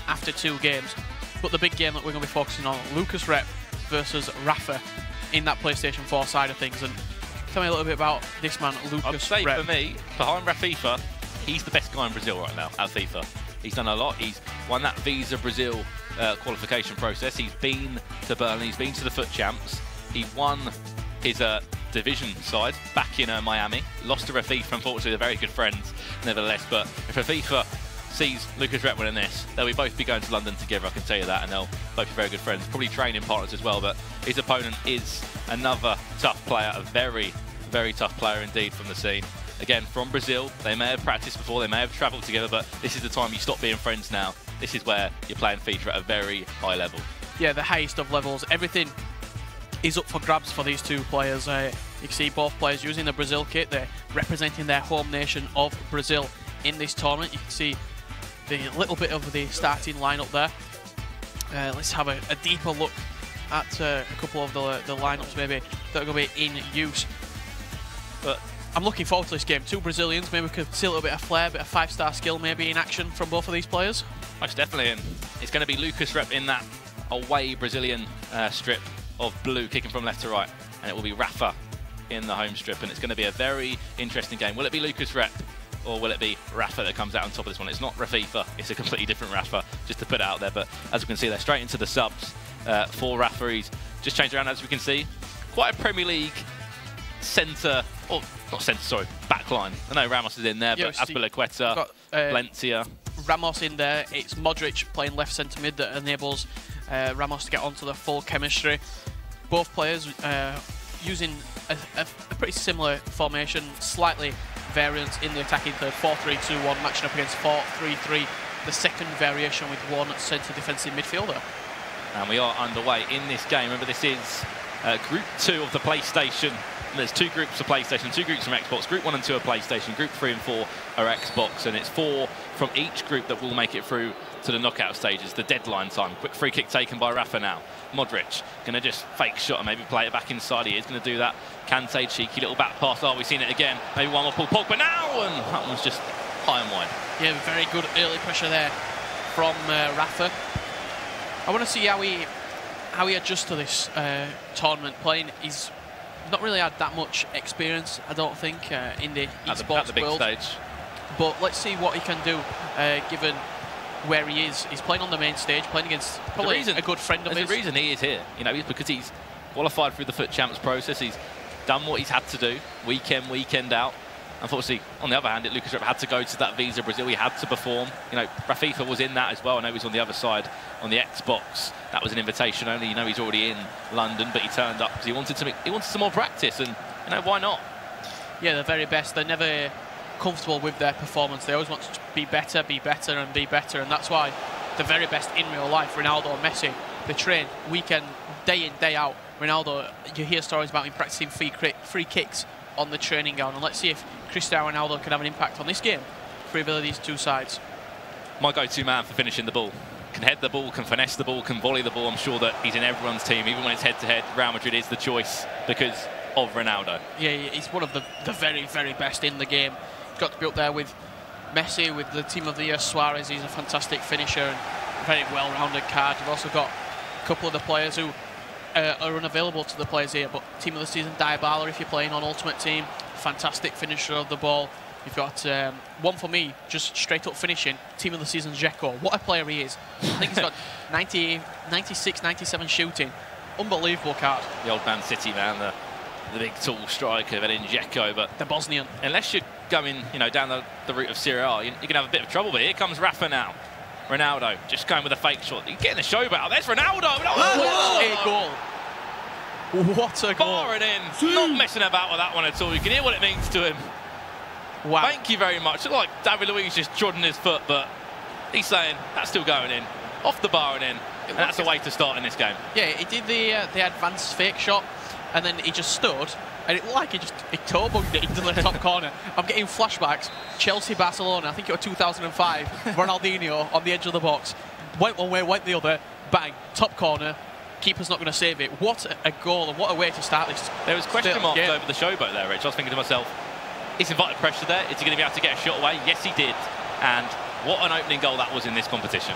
after 2 games. But the big game that we're going to be focusing on, Lucas Rep versus Rafa in that PlayStation 4 side of things. And tell me a little bit about this man, Lucas I'd say Rep. for me, behind FIFA, he's the best guy in Brazil right now at FIFA. He's done a lot. He's won that Visa Brazil qualification process. He's been to Berlin. He's been to the FUT Champs. He won his division side back in Miami. Lost to Rafifa, unfortunately. They're very good friends, nevertheless. But if Rafifa sees Lucas Rep winning this, they'll both be going to London together, I can tell you that, and they'll both be very good friends, probably training partners as well. But his opponent is another tough player, a very, very tough player indeed from the scene. Again, from Brazil, they may have practiced before, they may have travelled together, but this is the time you stop being friends now. This is where you're playing FIFA at a very high level. Yeah, the highest of levels. Everything is up for grabs for these 2 players. You can see both players using the Brazil kit. They're representing their home nation of Brazil in this tournament. You can see the little bit of the starting lineup there. Let's have a deeper look at a couple of the lineups maybe that are going to be in use. But I'm looking forward to this game. 2 Brazilians, maybe we could see a little bit of flair, a bit of 5-star skill maybe in action from both of these players. Most definitely, and it's going to be Lucas Rep in that away Brazilian strip of blue, kicking from left to right, and it will be Rafa in the home strip, and it's going to be a very interesting game. Will it be Lucas Rep, or will it be Rafa that comes out on top of this one? It's not Rafifa, it's a completely different Rafa, just to put it out there. But as we can see, they're straight into the subs for Rafa. He's just changed around, as we can see. Quite a Premier League centre, or not centre, sorry, back line. I know Ramos is in there, but Azpilicueta, Valencia. Ramos in there. It's Modric playing left centre mid that enables Ramos to get onto the full chemistry. Both players using a pretty similar formation, slightly variant in the attacking third, 4-3-2-1, matching up against 4-3-3, the second variation with 1 centre defensive midfielder. And we are underway in this game. Remember, this is Group 2 of the PlayStation. There's 2 groups of PlayStation, 2 groups from Xbox. Group 1 and 2 are PlayStation. Group 3 and 4 are Xbox. And it's 4 from each group that will make it through to the knockout stages, the deadline time. Quick free kick taken by Rafa now. Modric going to just fake shot and maybe play it back inside. He is going to do that. Kante, cheeky little back pass. Oh, we've seen it again. Maybe one more pull. Pogba now! And that one's just high and wide. Yeah, very good early pressure there from Rafa. I want to see how he adjusts to this tournament playing. He's not really had that much experience, I don't think, in the esports at the big world. Stage. But let's see what he can do, given where he is. He's playing on the main stage, playing against probably a good friend of his. The reason he is here, you know, is because he's qualified through the FUT Champs process. He's done what he's had to do, weekend out. Unfortunately, on the other hand, Lucas Rep had to go to that Visa Brazil. He had to perform. You know, Rafifa was in that as well. I know he was on the other side on the Xbox. That was an invitation only. You know, he's already in London, but he turned up because he wanted some more practice, and you know, why not? Yeah, the very best. They're never comfortable with their performance. They always want to be better, and be better, and that's why the very best in real life, Ronaldo and Messi, they train weekend, day in, day out. Ronaldo, you hear stories about him practicing free kicks on the training ground, and let's see if Cristiano Ronaldo can have an impact on this game for either of these 2 sides. My go-to man for finishing the ball. Can head the ball, can finesse the ball, can volley the ball. I'm sure that he's in everyone's team. Even when it's head-to-head, Real Madrid is the choice because of Ronaldo. Yeah, he's one of the very, very best in the game. He's got to be up there with Messi, with the Team of the Year Suarez. He's a fantastic finisher and a very well-rounded card. You've also got a couple of the players who are unavailable to the players here, but Team of the Season, Dybala, if you're playing on Ultimate Team, fantastic finisher of the ball. You've got one for me, just straight up finishing, Team of the Season, Dzeko. What a player he is. I think he's got 96, 97 shooting. Unbelievable card. The old Man City man, the big tall striker, then in Dzeko, but the Bosnian. Unless you're going, you know, down the route of Serie A, you're going to have a bit of trouble. But here comes Rafa now. Ronaldo just going with a fake shot. He's getting the show back. There's Ronaldo. What a goal. What a goal. Bar it in. Not messing about with that one at all. You can hear what it means to him. Wow. Thank you very much. Looked like David Luiz just trod on his foot, but he's saying that's still going in. Off the bar and in. And that's the way to start in this game. Yeah, he did the advanced fake shot, and then he just stood, and it looked like he toe bugged it into the top corner. I'm getting flashbacks. Chelsea, Barcelona, I think it was 2005. Ronaldinho on the edge of the box. Went one way, went the other. Bang, top corner. Keeper's not going to save it. What a goal, and what a way to start this. There was question marks over the showboat there, Rich. I was thinking to myself, he's invited pressure there. Is he going to be able to get a shot away? Yes, he did. And what an opening goal that was in this competition.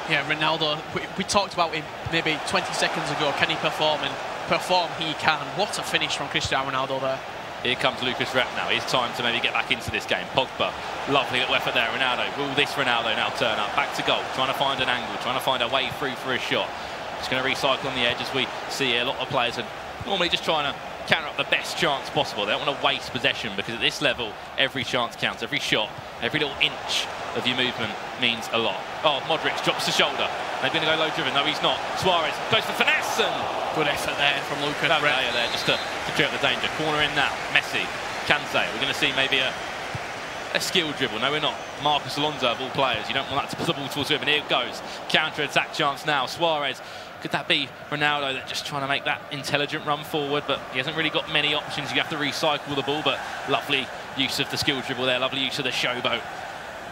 Yeah, Ronaldo, we talked about him maybe 20 seconds ago. Can he perform? And perform he can. What a finish from Cristiano Ronaldo there. Here comes Lucas Rep now. It's time to maybe get back into this game. Pogba, lovely little effort there. Ronaldo, will this Ronaldo now turn up? Back to goal, trying to find an angle, trying to find a way through for a shot. Just going to recycle on the edge, as we see a lot of players are normally just trying to counter up the best chance possible. They don't want to waste possession, because at this level, every chance counts. Every shot, every little inch of your movement means a lot. Oh, Modric drops the shoulder. They're going to go low driven. No, he's not. Suarez goes for finesse, and good effort there from Lucas Rep. There just to clear up the danger. Corner in now. Messi, Kante. We're going to see maybe a skill dribble. No, we're not. Marcus Alonso of all players. You don't want that to put the ball towards him. And here it goes. Counter-attack chance now. Suarez. Could that be Ronaldo that's just trying to make that intelligent run forward? But he hasn't really got many options. You have to recycle the ball. But lovely use of the skill dribble there. Lovely use of the showboat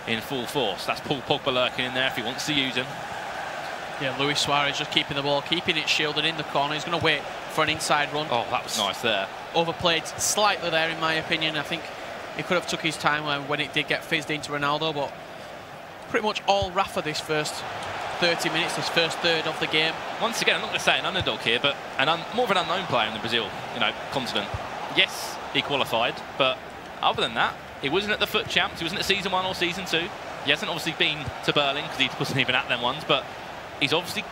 in full force. That's Paul Pogba lurking in there if he wants to use him. Yeah, Luis Suarez just keeping the ball, keeping it shielded in the corner. He's going to wait for an inside run. Oh, that was nice there. Overplayed slightly there, in my opinion. I think he could have took his time when it did get fizzed into Ronaldo, but pretty much all Rafa this first 30 minutes, this first third of the game. Once again, I'm not going to say an underdog here, but more of an unknown player in the Brazil, continent. Yes, he qualified, but other than that, he wasn't at the FUT Champs. He wasn't at Season 1 or Season 2. He hasn't obviously been to Berlin, because he wasn't even at them ones, but he's obviously,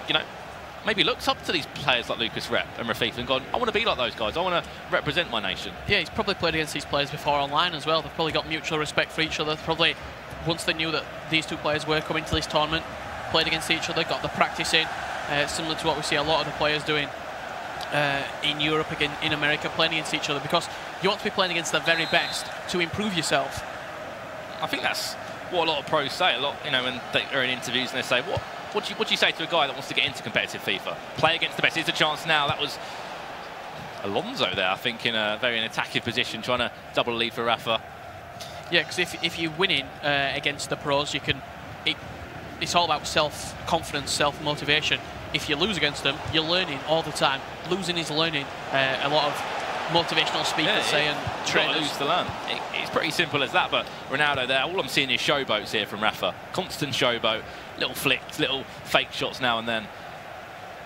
maybe looks up to these players like Lucas Rep and Rafifa and gone, I want to be like those guys. I want to represent my nation. Yeah, he's probably played against these players before online as well. They've probably got mutual respect for each other. Probably, once they knew that these two players were coming to this tournament, played against each other, got the practice in, similar to what we see a lot of the players doing in Europe, again in America, playing against each other, because you want to be playing against the very best to improve yourself. I think that's what a lot of pros say. A lot, when they are in interviews and they say, what do you say to a guy that wants to get into competitive FIFA? Play against the best. Here's a chance now. That was Alonso there, I think, in a very attacking position, trying to double lead for Rafa. Yeah, because if you're winning against the pros, you can. It's all about self-confidence, self-motivation. If you lose against them, you're learning all the time. Losing is learning. A lot of motivational speakers say, and trainers. Lose to learn. It's pretty simple as that. But Ronaldo there, all I'm seeing is showboats here from Rafa. Constant showboat, little flicks, little fake shots now and then.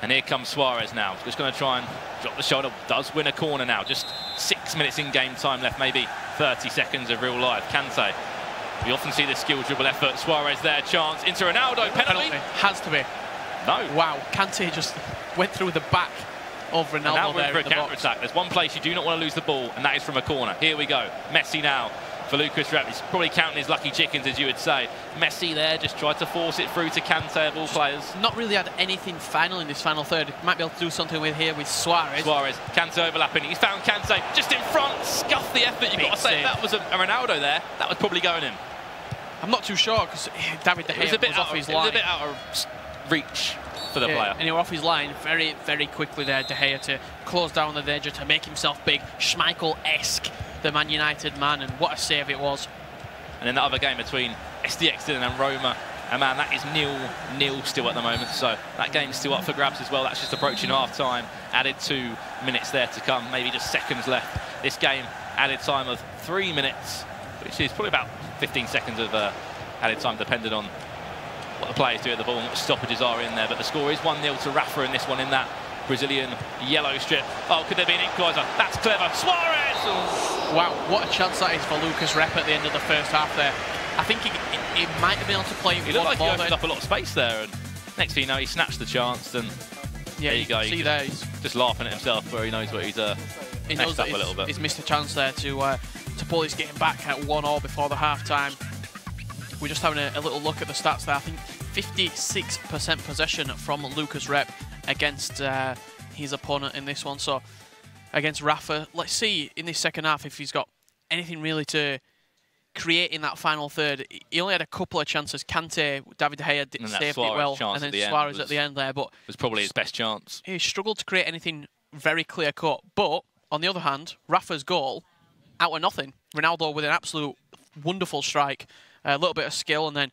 And here comes Suarez now. Just going to try and drop the shoulder. Does win a corner now. Just 6 minutes in game time left, maybe 30 seconds of real life. Kante. We often see the skill dribble effort. Suarez there, chance into Ronaldo. Penalty. Has to be. No. Wow, Kante just went through the back of Ronaldo. And now there for a counter-attack. There's one place you do not want to lose the ball, and that is from a corner. Here we go. Messi now for Lucas Rep. He's probably counting his lucky chickens, as you would say. Messi there just tried to force it through to Kante of all players. Not really had anything final in this final third. Might be able to do something with Suarez. Suarez, Kante overlapping. He's found Kante just in front. Scuffed the effort. You've got to say, if that was a Ronaldo there, that was probably going in. I'm not too sure, because David De Gea was off his line. It was a bit out of reach for the player. And he was off his line very, very quickly there, De Gea, to close down the danger, to make himself big. Schmeichel-esque, the Man United man, and what a save it was. And in the other game between SDX and Roma, and man, that is 0-0 still at the moment, so that game's still up for grabs as well. That's just approaching half-time. Added 2 minutes there to come, maybe just seconds left. This game, added time of 3 minutes, which is probably about 15 seconds of added time, depending on what the players do at the ball and what stoppages are in there. But the score is 1-0 to Rafa in this one, in that Brazilian yellow strip. Oh, could there be an equaliser? That's clever. Suarez! Oh. Wow, what a chance that is for Lucas Rep at the end of the first half there. I think he might have been able to play it. He looked like he opened up a lot of space there, and next thing you know, he snatched the chance, and yeah, there you go. See there, he's just laughing at himself, where he knows what he's he knows that up a little bit. He's missed a chance there to pull his game back at 1-0 before the half-time. We're just having a little look at the stats there. I think 56% possession from Lucas Rep against his opponent in this one. So against Rafa, let's see in this second half if he's got anything really to create in that final third. He only had a couple of chances. Kante, David De Gea saved it well, and then Suarez at the end there. But was probably his best chance. He struggled to create anything very clear-cut. But on the other hand, Rafa's goal, out of nothing. Ronaldo with an absolute wonderful strike, a little bit of skill, and then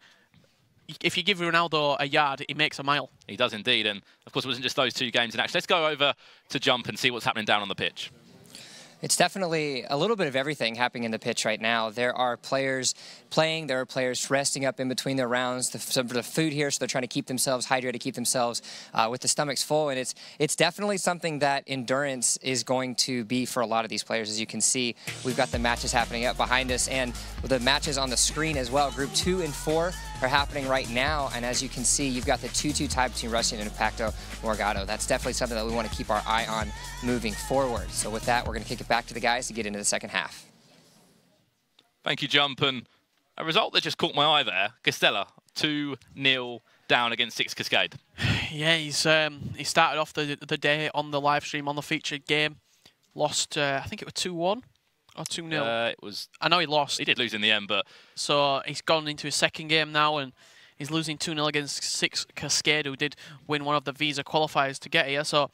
if you give Ronaldo a yard, he makes a mile. He does indeed, and of course it wasn't just those 2 games in action. Let's go over to Jump and see what's happening down on the pitch. It's definitely a little bit of everything happening in the pitch right now. There are players playing, there are players resting up in between their rounds. The food here, so they're trying to keep themselves hydrated, keep themselves with the stomachs full, and it's definitely something that endurance is going to be for a lot of these players. As you can see, we've got the matches happening up behind us, and the matches on the screen as well. Group 2 and 4 are happening right now, and as you can see, you've got the 2-2 tie between Russian and Impacto Morgado. That's definitely something that we want to keep our eye on moving forward. So with that, we're going to kick it back to the guys to get into the second half. Thank you, Jump. And a result that just caught my eye there. Castella, 2-0 down against 6 Cascade. Yeah, he started off the day on the live stream on the featured game. Lost, I think it was 2-1 or 2-0. It was. I know he lost. He did lose in the end, but... So he's gone into his second game now, and he's losing 2-0 against 6 Cascade, who did win one of the Visa qualifiers to get here. So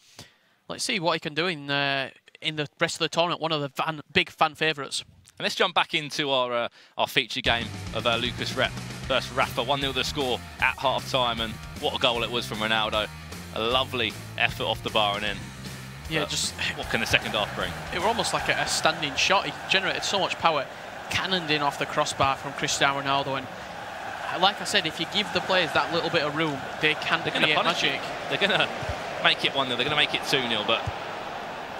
let's see what he can do in the rest of the tournament. One of the big fan favourites. And let's jump back into our feature game of Lucas Rep versus Rafa. 1-0 the score at half-time, and what a goal it was from Ronaldo. A lovely effort off the bar and in. Yeah, just... What can the second half bring? It was almost like a standing shot. He generated so much power, cannoned in off the crossbar from Cristiano Ronaldo. And like I said, if you give the players that little bit of room, they can create magic. They're going to make it 1-0. They're going to make it 2-0, but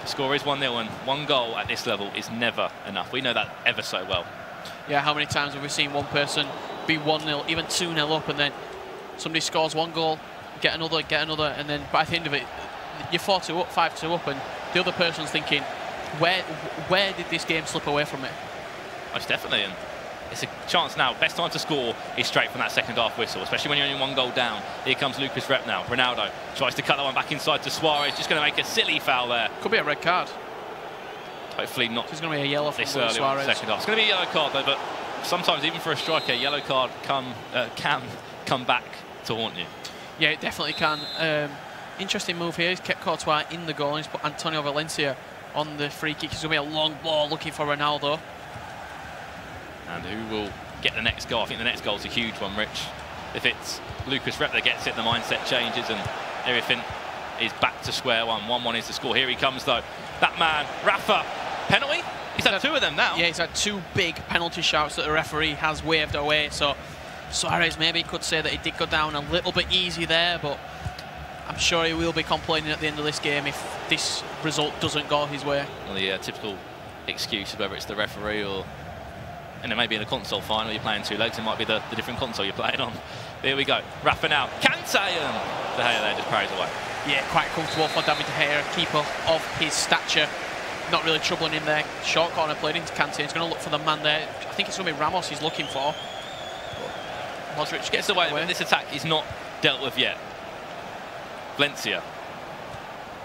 the score is 1-0, and one goal at this level is never enough. We know that ever so well. Yeah, how many times have we seen one person be 1-0, even 2-0 up, and then somebody scores one goal, get another, and then by the end of it, you're 4-2 up, 5-2 up, and the other person's thinking, where did this game slip away from me? Most definitely, and it's a chance now. Best time to score is straight from that second half whistle, especially when you're only 1 goal down. Here comes Lucas Rep now. Ronaldo tries to cut that one back inside to Suarez, just going to make a silly foul there. Could be a red card. Hopefully not. It's going to be a yellow for this early Suarez. On the second half. It's going to be a yellow card though, but sometimes even for a striker, a yellow card can come back to haunt you. Yeah, it definitely can. Interesting move here. He's kept Courtois in the goal, and he's put Antonio Valencia on the free kick. It's going to be a long ball looking for Ronaldo. And who will get the next goal? I think the next goal is a huge one, Rich. If it's Lucas Rep that gets it, the mindset changes and everything is back to square one. 1-1 is the score. Here he comes, though. That man, Rafa, penalty? He's had 2 of them now. Yeah, he's had 2 big penalty shouts that the referee has waved away. So Suarez maybe could say that he did go down a little bit easy there, but I'm sure he will be complaining at the end of this game if this result doesn't go his way. Well, the typical excuse, whether it's the referee or... And it may be in a console final, you're playing 2 legs, it might be the different console you're playing on. Here we go. Rafa now. Kante, and De Gea there just parries away. Yeah, quite comfortable for David De Gea, a keeper of his stature. Not really troubling him there. Short corner played into Kante. He's going to look for the man there. I think it's going to be Ramos he's looking for. Modric gets away. This attack is not dealt with yet. Valencia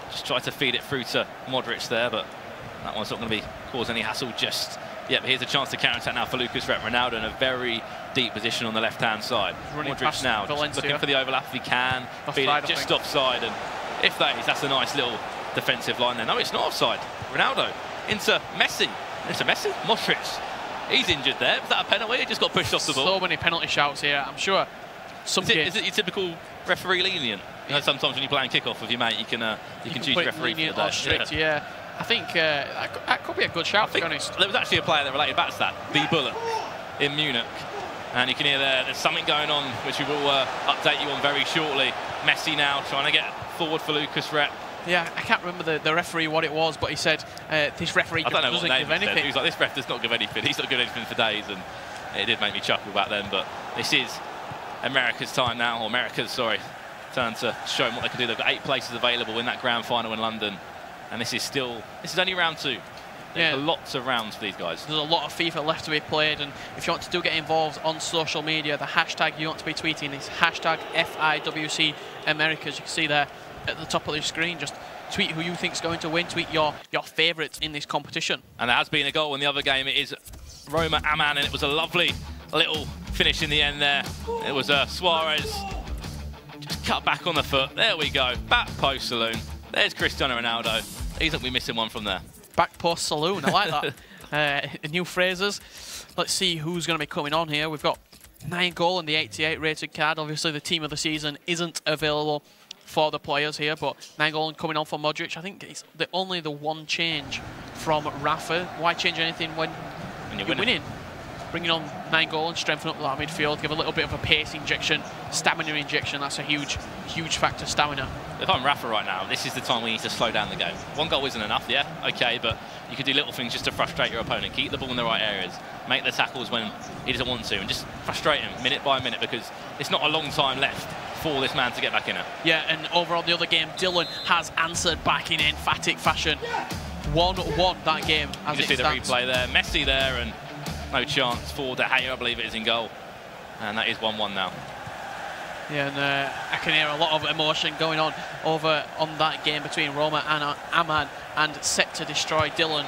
just tried to feed it through to Modric there, but that one's not going to cause any hassle just yet. But here's a chance to counter-attack now for Lucas Rep. Ronaldo in a very deep position on the left-hand side. Modric now looking for the overlap if he can. Feed it just offside, and if that is, that's a nice little defensive line there. No, it's not offside. Ronaldo into Messi. Modric. He's injured there. Was that a penalty? He just got pushed off the ball. So many penalty shouts here. I'm sure some is it your typical referee lenient? You know, sometimes when you're playing kick-off with your mate, you can choose your referee for the day. Strict, yeah. I think that could be a good shout, to be honest. There was actually a player that related back to that, the Bullet, in Munich. And you can hear there's something going on, which we will update you on very shortly. Messi now trying to get forward for Lucas Rep. Yeah, I can't remember the referee what it was, but he said this referee doesn't give anything. He was like, this ref does not give anything. He's not giving anything for days, and it did make me chuckle back then. But this is America's time now, or America's, sorry, turn to show them what they can do. They've got 8 places available in that grand final in London, and this is only round 2. There's lots of rounds for these guys. There's a lot of FIFA left to be played, and if you want to get involved on social media, the hashtag you want to be tweeting is hashtag FIWC Americas. You can see there at the top of the screen. Just tweet who you think is going to win. Tweet your favourites in this competition. And there has been a goal in the other game. It is Roma Amman, and it was a lovely little finish in the end there. It was Suarez just cut back on the foot. There we go. Back post saloon. There's Cristiano Ronaldo. He's going to be missing one from there. Back post saloon. I like that. New phrases. Let's see who's going to be coming on here. We've got 9 goal and the 88 rated card. Obviously, the team of the season isn't available for the players here, but Nainggolan coming on for Modric. I think it's only the one change from Rafa. Why change anything when you're winning? Bringing on Nainggolan, strengthen up that midfield, give a little bit of a pace injection, stamina injection. That's a huge factor, stamina. If I'm Rafa right now, this is the time we need to slow down the game. One goal isn't enough, yeah, okay, but you could do little things just to frustrate your opponent. Keep the ball in the right areas, make the tackles when he doesn't want to, and just frustrate him minute by minute, because it's not a long time left for this man to get back in it. Yeah, and over on the other game, Dylan has answered back in emphatic fashion. 1-1 that game. As you can see the replay there, Messi there, and no chance for De Gea, I believe it is in goal. And that is 1-1 now. Yeah, and I can hear a lot of emotion going on over on that game between Roma and Aman, and set to destroy Dylan.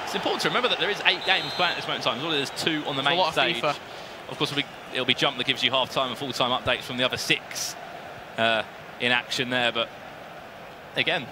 It's important to remember that there is 8 games playing at this moment in time. There's 2 on the main stage. Of course, it'll be Jump that gives you half-time and full-time updates from the other 6 in action there. But again,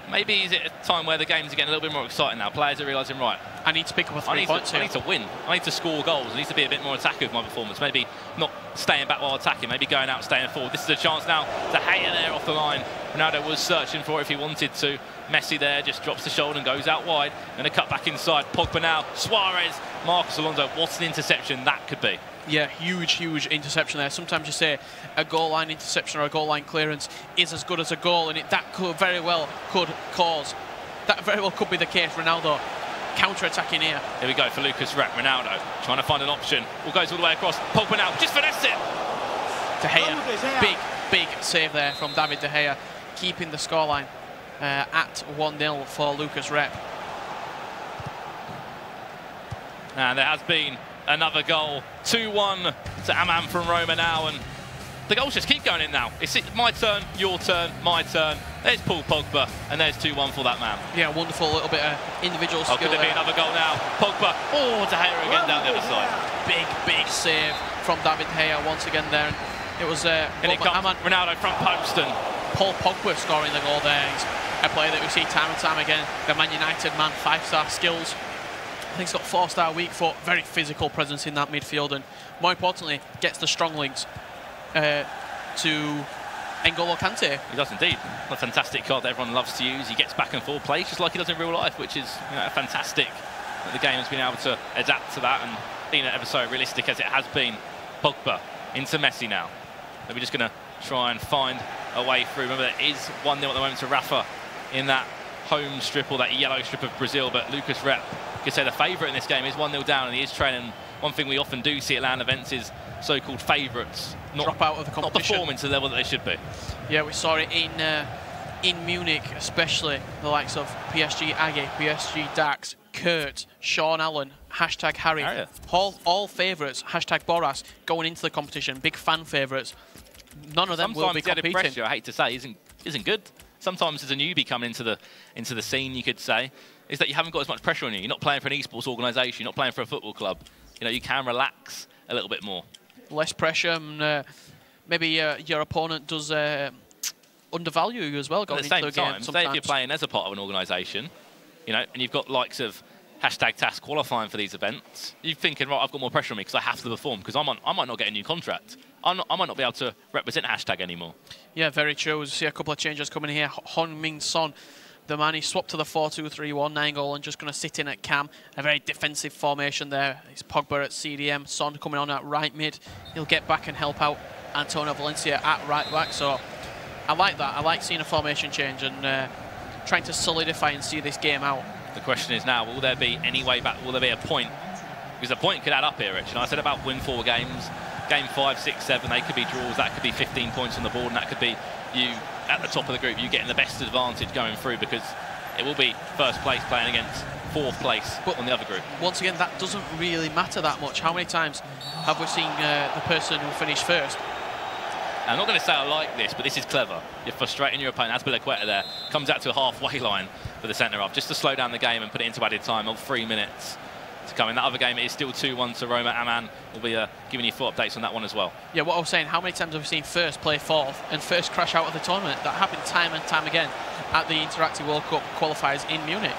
maybe is it a time where the games are getting a little bit more exciting now? Players are realising, right, I need to pick up a 3 points here. I need to win. I need to score goals. I need to be a bit more attacking with my performance. Maybe not staying back while attacking. Maybe going out, staying forward. This is a chance now. De Gea there off the line. Ronaldo was searching for it if he wanted to. Messi there just drops the shoulder and goes out wide. And a cut back inside. Pogba now. Suarez. Marcos Alonso. What an interception that could be. Yeah, huge interception there. Sometimes you say a goal line interception or a goal line clearance is as good as a goal, and that could very well be the case. Ronaldo counter-attacking here. Here we go for Lucas Rep. Ronaldo trying to find an option. Ball goes all the way across. Pogba now, just finesse it. De Gea, big save there from David De Gea, keeping the scoreline at 1-0 for Lucas Rep. And there has been another goal. 2-1 to Aman from Roma now, and the goals just keep going in now. It's my turn, your turn, my turn. There's Paul Pogba, and there's 2-1 for that man. Yeah, wonderful little bit of individual skill. Could there be another goal now? Pogba, De Gea again down the other side. Big save from David De Gea once again there. And it was and it comes Ronaldo front post, and Paul Pogba scoring the goal there. He's a player that we see time and time again. The Man United man, 5-star skills. I think he's got 4-star weak foot, very physical presence in that midfield, and more importantly, gets the strong links to N'Golo Kante. He does indeed. A fantastic card that everyone loves to use. He gets back and forth, plays just like he does in real life, which is fantastic. That the game has been able to adapt to that and being ever so realistic as it has been. Pogba into Messi now. We're just going to try and find a way through. Remember, it is 1-0 at the moment to Rafa in that home strip, or that yellow strip of Brazil, but Lucas Rep, you could say the favourite in this game, is 1-0 down, and he is training. One thing we often do see at LAN events is so-called favourites drop out of the competition, not performing to the level that they should be. Yeah, we saw it in Munich, especially the likes of PSG Aggie, PSG Dax, Kurt, Sean Allen, hashtag Harry, all favourites, hashtag Boras, going into the competition, big fan favourites. None of them will be competing. Pressure, I hate to say, isn't good. Sometimes as a newbie coming into the scene, you could say, is that you haven't got as much pressure on you. You're not playing for an esports organisation, you're not playing for a football club. You know, you can relax a little bit more. Less pressure, and maybe your opponent does undervalue you as well going into the game. Say if you're playing as a part of an organisation, you know, and you've got likes of hashtag task qualifying for these events, you're thinking, right, I've got more pressure on me because I have to perform, because I might not get a new contract. I might not be able to represent hashtag anymore. Yeah, very true. We see a couple of changes coming here. Heung-min Son, the man, he swapped to the 4-2-3-1. Nainggolan just going to sit in at cam. A very defensive formation there. It's Pogba at CDM. Son coming on at right mid. He'll get back and help out Antonio Valencia at right back. So I like that. I like seeing a formation change and trying to solidify and see this game out. The question is now, will there be any way back? Will there be a point? Because a point could add up here, Rich. And I said about win 4 games. Game 5, 6, 7, they could be draws. That could be 15 points on the board, and that could be you at the top of the group, you getting the best advantage going through, because it will be first place playing against 4th place on the other group. Once again, that doesn't really matter that much. How many times have we seen the person who finished first? I'm not going to say I like this, but this is clever. You're frustrating your opponent. Azpilicueta there comes out to a halfway line for the centre-half, just to slow down the game and put it into added time of 3 minutes to come. In that other game, it is still 2-1 to Roma. Aman will be giving you full updates on that one as well. Yeah, what I was saying, how many times have we seen first play 4th and first crash out of the tournament? That happened time and time again at the Interactive World Cup qualifiers in Munich.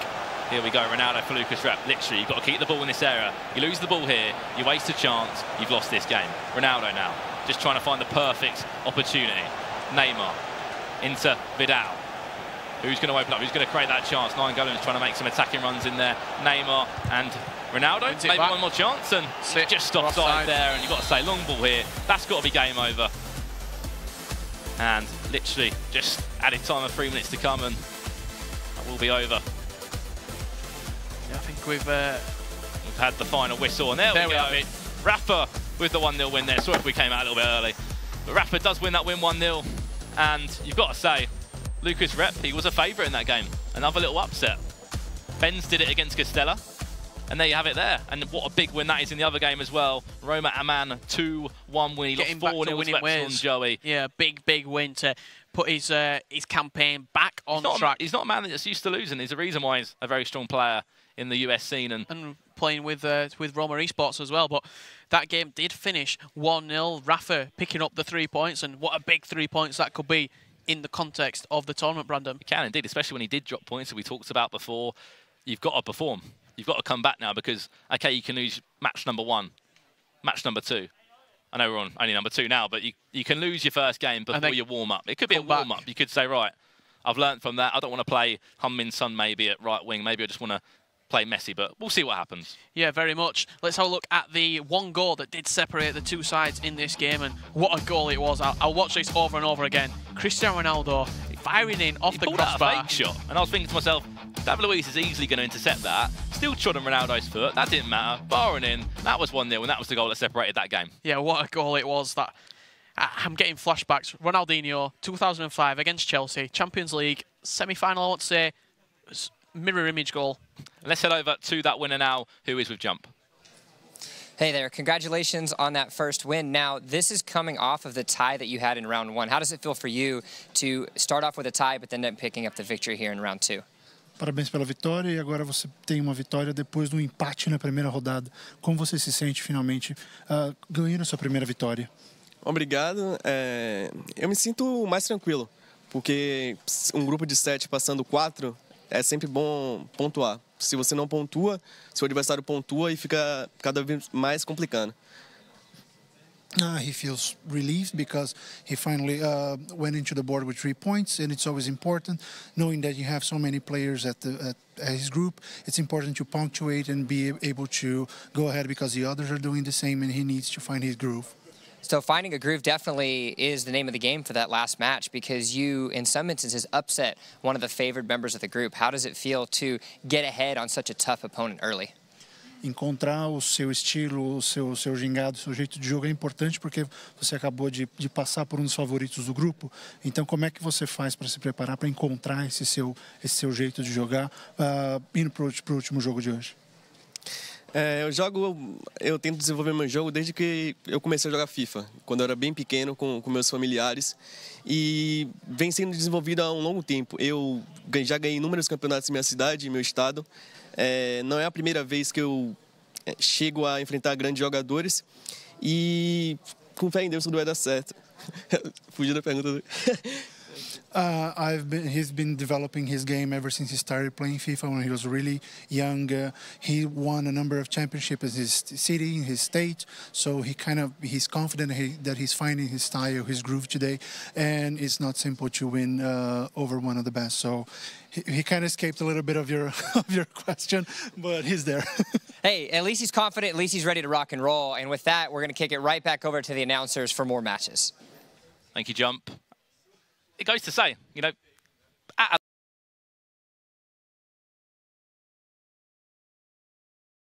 Here we go, Ronaldo for Lucas Rep. Literally, you've got to keep the ball in this area. You lose the ball here, you waste a chance, you've lost this game. Ronaldo now, just trying to find the perfect opportunity. Neymar into Vidal. Who's going to open up? Who's going to create that chance? Nine Golem's trying to make some attacking runs in there. Neymar and Ronaldo. Maybe one more chance, and just offside there. And you've got to say, long ball here. That's got to be game over. And literally just added time of 3 minutes to come, and that will be over. Yeah, I think we've had the final whistle, and there we go. Rafa with the 1-0 win there. Sorry if we came out a little bit early. But Rafa does win that win 1-0. And you've got to say, Lucas Rep, he was a favourite in that game. Another little upset. Benz did it against Castella. And there you have it there. And what a big win that is in the other game as well. Roma Aman 2-1 win. He lost 4-0 swept on Joey. Yeah, big win to put his campaign back on track. He's not a man that's used to losing. There's a reason why he's a very strong player in the US scene. And playing with Roma Esports as well. But that game did finish 1-0. Rafa picking up the 3 points. And what a big 3 points that could be in the context of the tournament, Brandon. It can indeed, especially when he did drop points that we talked about before. You've got to perform. You've got to come back now because, okay, you can lose match number 1, match number 2. I know we're on only number 2 now, but you can lose your first game before you warm up. It could be a warm-up. You could say, right, I've learned from that. I don't want to play Heung-min Son maybe at right wing. Maybe I just want to play Messi, but we'll see what happens. Yeah, very much. Let's have a look at the one goal that did separate the two sides in this game, and what a goal it was. I'll watch this over and over again. Cristiano Ronaldo firing in off the crossbar. He pulled out a fake shot, and I was thinking to myself, David Luiz is easily going to intercept that. Still trod on Ronaldo's foot. That didn't matter. Barring in, that was 1-0, and that was the goal that separated that game. Yeah, what a goal it was. That I'm getting flashbacks. Ronaldinho, 2005 against Chelsea, Champions League, semi-final, I want to say. Mirror image goal. Let's head over to that winner now, who is with Jump. Hey there, congratulations on that first win. Now, this is coming off of the tie that you had in round 1. How does it feel for you to start off with a tie, but then end up picking up the victory here in round 2? Parabéns pela vitória, e agora você tem uma vitória depois de empate na primeira rodada. Como você se sente finalmente ganhando a sua primeira vitória? Obrigado. Eu me sinto mais tranquilo, porque grupo de 7 passando 4 é sempre bom pontuar. Se você não pontua, seu adversário pontua e fica cada vez mais complicando. He feels relieved because he finally went into the board with 3 points, and it's always important, knowing that you have so many players at his group. It's important to punctuate and be able to go ahead because the others are doing the same, and he needs to find his groove. So finding a groove definitely is the name of the game for that last match, because you, in some instances, upset one of the favored members of the group. How does it feel to get ahead on such a tough opponent early? Encontrar o seu estilo, o seu gingado, o seu jeito de jogo é importante, porque você acabou de passar por um dos favoritos do grupo. Então, como é que você faz para se preparar para encontrar esse seu jeito de jogar indo para o último jogo de hoje? Eu tento desenvolver meu jogo desde que eu comecei a jogar FIFA, quando eu era bem pequeno, com meus familiares, e vem sendo desenvolvido há um longo tempo. Eu já ganhei inúmeros campeonatos em minha cidade, em meu estado. Não é a primeira vez que eu chego a enfrentar grandes jogadores, e com fé em Deus tudo vai dar certo. Fugiu da pergunta. He's been developing his game ever since he started playing FIFA when he was really young. He won a number of championships in his city, in his state. So he's confident that he's finding his style, his groove today, and it's not simple to win over one of the best. So he kind of escaped a little bit of your question, but he's there. Hey, at least he's confident. At least he's ready to rock and roll. And with that, we're going to kick it right back over to the announcers for more matches. Thank you, Jump. It goes to say,